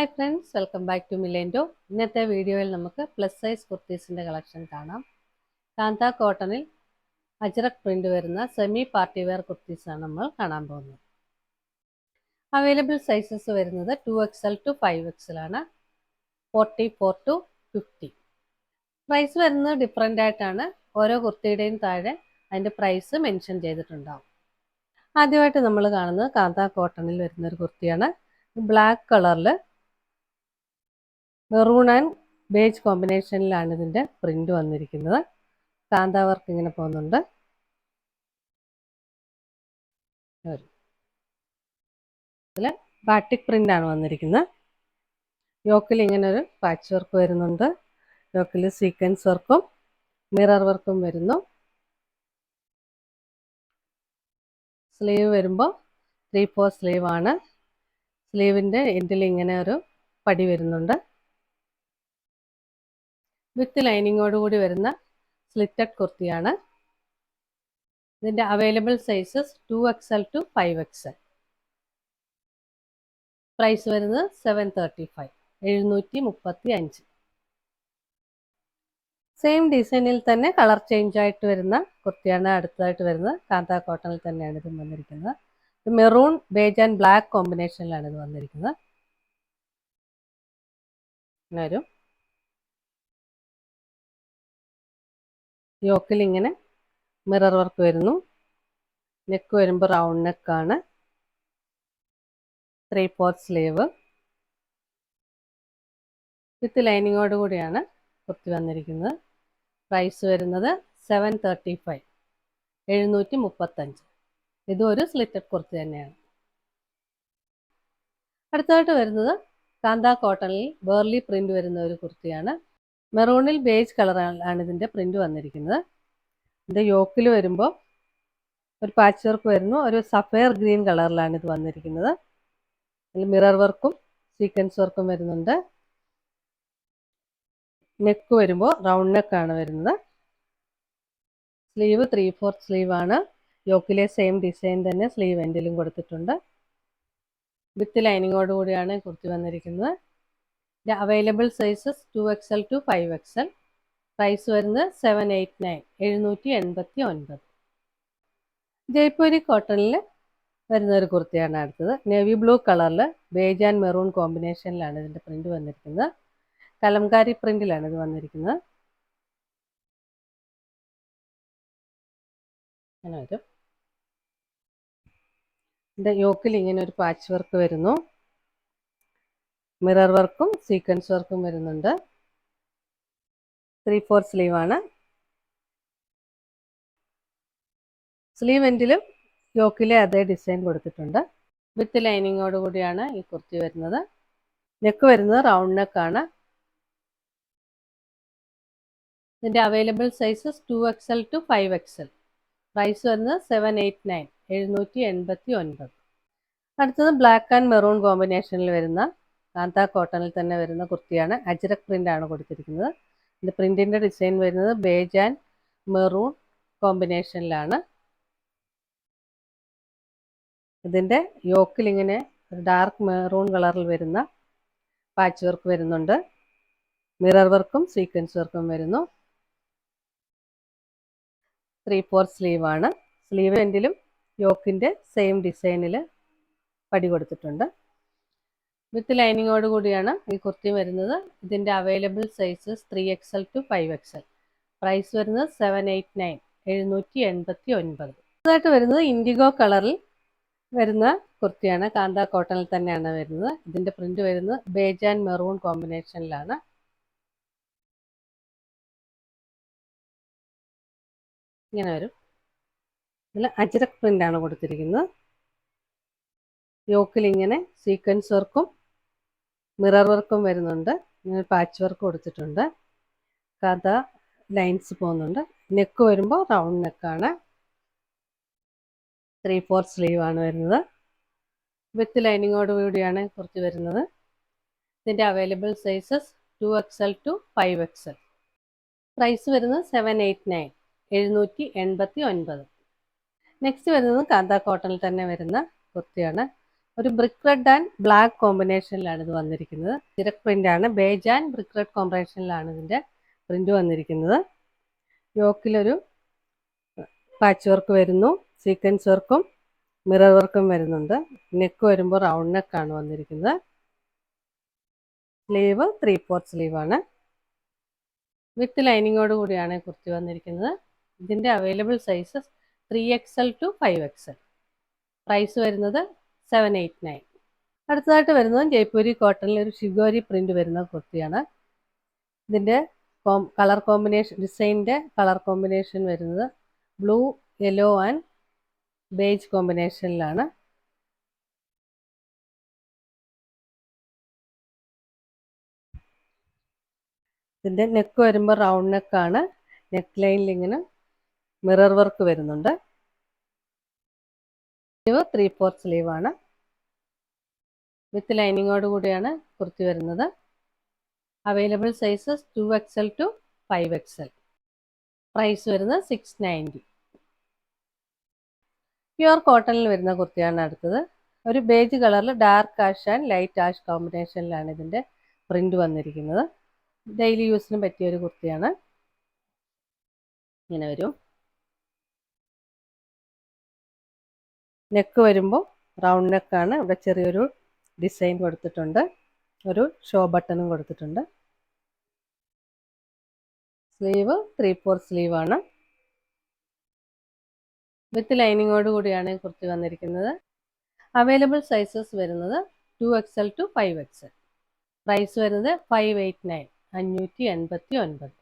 Hi friends, welcome back to Milendo. ഇന്നത്തെ വീഡിയോയിൽ നമുക്ക് പ്ലസ് സൈസ് കുർത്തീസിൻ്റെ കളക്ഷൻ കാണാം. കാന്ത കോട്ടണിൽ അജ്രക് പ്രിൻ്റ് വരുന്ന സെമി പാർട്ടി വെയർ കുർത്തീസാണ് നമ്മൾ കാണാൻ പോകുന്നത്. അവൈലബിൾ സൈസസ് വരുന്നത് 2XL to 5XL ആണ്, 44 to 50. പ്രൈസ് വരുന്നത് ഡിഫറെൻ്റ് ആയിട്ടാണ്. ഓരോ കുർത്തിയുടെയും താഴെ അതിൻ്റെ പ്രൈസ് മെൻഷൻ ചെയ്തിട്ടുണ്ടാവും. ആദ്യമായിട്ട് നമ്മൾ കാണുന്നത് കാന്ത കോട്ടണിൽ വരുന്നൊരു കുർത്തിയാണ്. ബ്ലാക്ക് കളറിൽ മെറൂൺ ആൻഡ് ബേജ് കോമ്പിനേഷനിലാണ് ഇതിൻ്റെ പ്രിൻ്റ് വന്നിരിക്കുന്നത്. കാന്ത വർക്ക് ഇങ്ങനെ പോകുന്നുണ്ട്. ഇതിൽ ബാട്ടിക് പ്രിൻ്റാണ് വന്നിരിക്കുന്നത്. യോക്കിൽ ഇങ്ങനെ ഒരു പാച്ച് വർക്ക് വരുന്നുണ്ട്. യോക്കിൽ സീക്വൻസ് വർക്കും മിറർ വർക്കും വരുന്നു. സ്ലീവ് വരുമ്പോൾ 3/4 സ്ലീവ് ആണ്. സ്ലീവിൻ്റെ എൻഡിൽ ഇങ്ങനെ ഒരു പടി വരുന്നുണ്ട്. വിത്ത് ലൈനിങ്ങോടുകൂടി വരുന്ന സ്ലിറ്റഡ് കുർത്തിയാണ്. ഇതിൻ്റെ available sizes 2XL to 5XL. Price വരുന്നത് 735, 735. സെയിം ഡിസൈനിൽ തന്നെ കളർ ചേഞ്ച് ആയിട്ട് വരുന്ന കുർത്തിയാണ് അടുത്തതായിട്ട് വരുന്നത്. കാന്ത കോട്ടണിൽ തന്നെയാണ് ഇത് വന്നിരിക്കുന്നത്. ഇത് മെറൂൺ ബേജ് ആൻഡ് ബ്ലാക്ക് കോമ്പിനേഷനിലാണ് ഇത് വന്നിരിക്കുന്നത്. ഇങ്ങനെ ഒരു യോക്കിൽ ഇങ്ങനെ മിറർ വർക്ക് വരുന്നു. നെക്ക് വരുമ്പോൾ റൗണ്ട് നെക്കാണ്. 3/4 സ്ലീവ് വിത്ത് ലൈനിങ്ങോട് കൂടിയാണ് കുർത്തി വന്നിരിക്കുന്നത്. പ്രൈസ് വരുന്നത് 735, 735. ഇതും ഒരു സ്ലിറ്റഡ് കുർത്തി തന്നെയാണ്. അടുത്തതായിട്ട് വരുന്നത് കാന്ത കോട്ടണിൽ ബേർലി പ്രിൻ്റ് വരുന്ന ഒരു കുർത്തിയാണ്. മെറൂണിൽ ബേജ് കളറാണ് ഇതിൻ്റെ പ്രിൻ്റ് വന്നിരിക്കുന്നത്. ഇതിൻ്റെ യോക്കിൽ വരുമ്പോൾ ഒരു പാച്ച് വർക്ക് വരുന്നു. ഒരു സഫയർ ഗ്രീൻ കളറിലാണ് ഇത് വന്നിരിക്കുന്നത്. ഇതിൽ മിറർ വർക്കും സീക്വൻസ് വർക്കും വരുന്നുണ്ട്. നെക്ക് വരുമ്പോൾ റൗണ്ട് നെക്കാണ് വരുന്നത്. സ്ലീവ് 3/4 സ്ലീവ് ആണ്. യോക്കിലെ സെയിം ഡിസൈൻ തന്നെ സ്ലീവ് എൻഡിലും കൊടുത്തിട്ടുണ്ട്. വിത്ത് ലൈനിങ്ങോട് കൂടിയാണ് കുർത്തി വന്നിരിക്കുന്നത്. ഇതിൻ്റെ available sizes 2XL to 5XL. Price വരുന്നത് 789, 789. ജയ്പൂരി കോട്ടണിൽ വരുന്ന ഒരു കുർത്തിയാണ് അടുത്തത്. നേവി ബ്ലൂ കളറിൽ ബേജ് ആൻഡ് മെറൂൺ കോമ്പിനേഷനിലാണ് ഇതിൻ്റെ പ്രിൻ്റ് വന്നിരിക്കുന്നത്. കലംകാരി പ്രിൻ്റിലാണ് ഇത് വന്നിരിക്കുന്നത്. അങ്ങനെ വരും. ഇതിൻ്റെ യോക്കിൽ ഇങ്ങനെ ഒരു പാച്ച് വർക്ക് വരുന്നു. മിറർ വർക്കും സീക്വൻസ് വർക്കും വരുന്നുണ്ട്. 3/4 സ്ലീവാണ്. സ്ലീവ് എൻഡിലും യോക്കിലെ അതേ ഡിസൈൻ കൊടുത്തിട്ടുണ്ട്. വിത്ത് ലൈനിങ്ങോട് കൂടിയാണ് ഈ കുർത്തി വരുന്നത്. നെക്ക് വരുന്നത് റൗണ്ട് നെക്കാണ്. ഇതിൻ്റെ available sizes 2XL to 5XL. Price വരുന്നത് 789, 789. അടുത്തത് ബ്ലാക്ക് ആൻഡ് മെറൂൺ കോമ്പിനേഷനിൽ വരുന്ന കാന്ത കോട്ടണിൽ തന്നെ വരുന്ന കുർത്തിയാണ്. അജ്രക് പ്രിൻ്റാണ് കൊടുത്തിരിക്കുന്നത്. ഇതിൻ്റെ പ്രിൻറ്റിൻ്റെ ഡിസൈൻ വരുന്നത് ബേജ് ആൻഡ് മെറൂൺ കോമ്പിനേഷനിലാണ്. ഇതിൻ്റെ യോക്കിൽ ഇങ്ങനെ ഡാർക്ക് മെറൂൺ കളറിൽ വരുന്ന പാച്ച് വർക്ക് വരുന്നുണ്ട്. മിറർ വർക്കും സീക്വൻസ് വർക്കും വരുന്നു. 3/4 സ്ലീവാണ്. സ്ലീവ് എൻഡിലും യോക്കിൻ്റെ സെയിം ഡിസൈനിൽ പടി കൊടുത്തിട്ടുണ്ട്. വിത്ത് ലൈനിങ്ങോട് കൂടിയാണ് ഈ കുർത്തി വരുന്നത്. ഇതിൻ്റെ available sizes 3XL to 5XL. Price വരുന്നത് 789, 789. അടുത്തതായിട്ട് വരുന്നത് ഇൻഡിഗോ കളറിൽ വരുന്ന കുർത്തിയാണ്. കാന്ത കോട്ടണിൽ തന്നെയാണ് വരുന്നത്. ഇതിൻ്റെ പ്രിൻ്റ് വരുന്നത് ബേജ് ആൻഡ് മെറൂൺ കോമ്പിനേഷനിലാണ്. ഇങ്ങനെ വരും. ഇതിൽ അജ്രക് പ്രിൻ്റാണ് കൊടുത്തിരിക്കുന്നത്. യോക്കിൽ ഇങ്ങനെ സീക്വൻസ് വർക്കും മിറർ വർക്കും വരുന്നുണ്ട്. ഇങ്ങനെ പാച്ച് വർക്ക് കൊടുത്തിട്ടുണ്ട്. കാന്ത ലൈൻസ് പോകുന്നുണ്ട്. നെക്ക് വരുമ്പോൾ റൗണ്ട് നെക്കാണ്. 3/4 സ്ലീവാണ് വരുന്നത്. വിത്ത് ലൈനിങ്ങോട് കൂടിയാണ് കുർത്തി വരുന്നത്. ഇതിൻ്റെ available sizes 2XL to 5XL. Price വരുന്നത് 789, 789. നെക്സ്റ്റ് വരുന്നത് കാന്ത കോട്ടണിൽ തന്നെ വരുന്ന കുർത്തിയാണ്. ഒരു ബ്രിക്ക് റെഡ് ആൻഡ് ബ്ലാക്ക് കോമ്പിനേഷനിലാണ് ഇത് വന്നിരിക്കുന്നത്. അജ്രക് പ്രിന്റ് ആണ്. ബേജ് ആൻഡ് ബ്രിക്ക് റെഡ് കോമ്പിനേഷനിലാണ് ഇതിൻ്റെ പ്രിന്റ് വന്നിരിക്കുന്നത്. യോക്കിലൊരു പാച്ച് വർക്ക് വരുന്നു, സീക്വൻസ് വർക്കും മിറർ വർക്കും വരുന്നുണ്ട്. നെക്ക് വരുമ്പോൾ റൗണ്ട് നെക്കാണ് വന്നിരിക്കുന്നത്. സ്ലീവ് 3/4 സ്ലീവാണ്. വിത്ത് ലൈനിങ്ങോട് കൂടിയാണ് കുർത്തി വന്നിരിക്കുന്നത്. ഇതിൻ്റെ available sizes 3XL to 5XL. Price വരുന്നത് 789. അടുത്തതായിട്ട് വരുന്നത് ജയ്പൂരി കോട്ടണിൽ ഒരു ഷിഗോരി പ്രിന്റ് വരുന്ന കുർത്തിയാണ്. ഇതിൻ്റെ കളർ കോമ്പിനേഷൻ, ഡിസൈനിൻ്റെ കളർ കോമ്പിനേഷൻ വരുന്നത് ബ്ലൂ, യെല്ലോ ആൻഡ് ബേജ് കോമ്പിനേഷനിലാണ്. ഇതിൻ്റെ നെക്ക് വരുമ്പോൾ റൗണ്ട് നെക്കാണ്. നെക്ക് ലൈനിൽ ഇങ്ങനെ മിറർ വർക്ക് വരുന്നുണ്ട്. സ്ലീവ് 3/4 സ്ലീവാണ്. വിത്ത് ലൈനിങ്ങോട് കൂടിയാണ് കുർത്തി വരുന്നത്. Available sizes 2XL to 5XL. Price വരുന്നത് 690. പ്യുവർ കോട്ടണിൽ വരുന്ന കുർത്തിയാണ് അടുത്തത്. ഒരു ബേജ് കളറിൽ dark ash and light ash കോമ്പിനേഷനിലാണ് ഇതിൻ്റെ പ്രിന്റ് വന്നിരിക്കുന്നത്. ഡെയിലി യൂസിന് പറ്റിയ ഒരു കുർത്തിയാണ്. ഇങ്ങനെ വരും. നെക്ക് വരുമ്പോൾ റൗണ്ട് നെക്കാണ്. ഇവിടെ ചെറിയൊരു ഡിസൈൻ കൊടുത്തിട്ടുണ്ട്. ഒരു ഷോ ബട്ടണും കൊടുത്തിട്ടുണ്ട്. സ്ലീവ് 3/4 സ്ലീവാണ്. വിത്ത് ലൈനിങ്ങോട് കൂടിയാണ് കുർത്തി വന്നിരിക്കുന്നത്. അവൈലബിൾ സൈസസ് വരുന്നത് 2XL to 5XL. പ്രൈസ് വരുന്നത് 589, 589.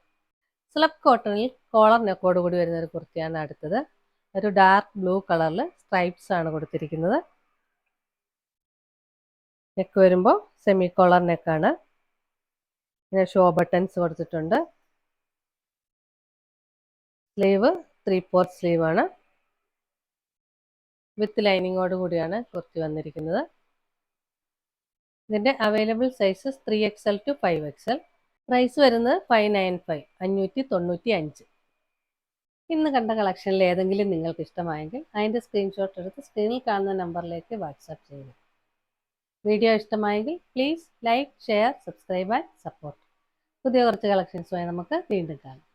സ്ലബ് കോട്ടണിൽ കോളർ നെക്കോട് കൂടി വരുന്ന ഒരു കുർത്തിയാണ് അടുത്തത്. ഒരു ഡാർക്ക് ബ്ലൂ കളറിൽ സ്ട്രൈപ്സ് ആണ് കൊടുത്തിരിക്കുന്നത്. നെക്ക് വരുമ്പോൾ സെമി കോളർ നെക്കാണ്. പിന്നെ ഷോ ബട്ടൺസ് കൊടുത്തിട്ടുണ്ട്. സ്ലീവ് 3/4 സ്ലീവാണ്. വിത്ത് ലൈനിങ്ങോട് കൂടിയാണ് കുർത്തി വന്നിരിക്കുന്നത്. ഇതിൻ്റെ available sizes 3XL to 5XL. Price വരുന്നത് 595, 595. ഇന്ന് കണ്ട കളക്ഷനിൽ ഏതെങ്കിലും നിങ്ങൾക്ക് ഇഷ്ടമായെങ്കിൽ അതിൻ്റെ സ്ക്രീൻഷോട്ട് എടുത്ത് സ്ക്രീനിൽ കാണുന്ന നമ്പറിലേക്ക് വാട്സാപ്പ് ചെയ്യുക. വീഡിയോ ഇഷ്ടമായെങ്കിൽ please like, share, subscribe and support. പുതിയ കുറച്ച് കളക്ഷൻസുമായി നമുക്ക് വീണ്ടും കാണാം.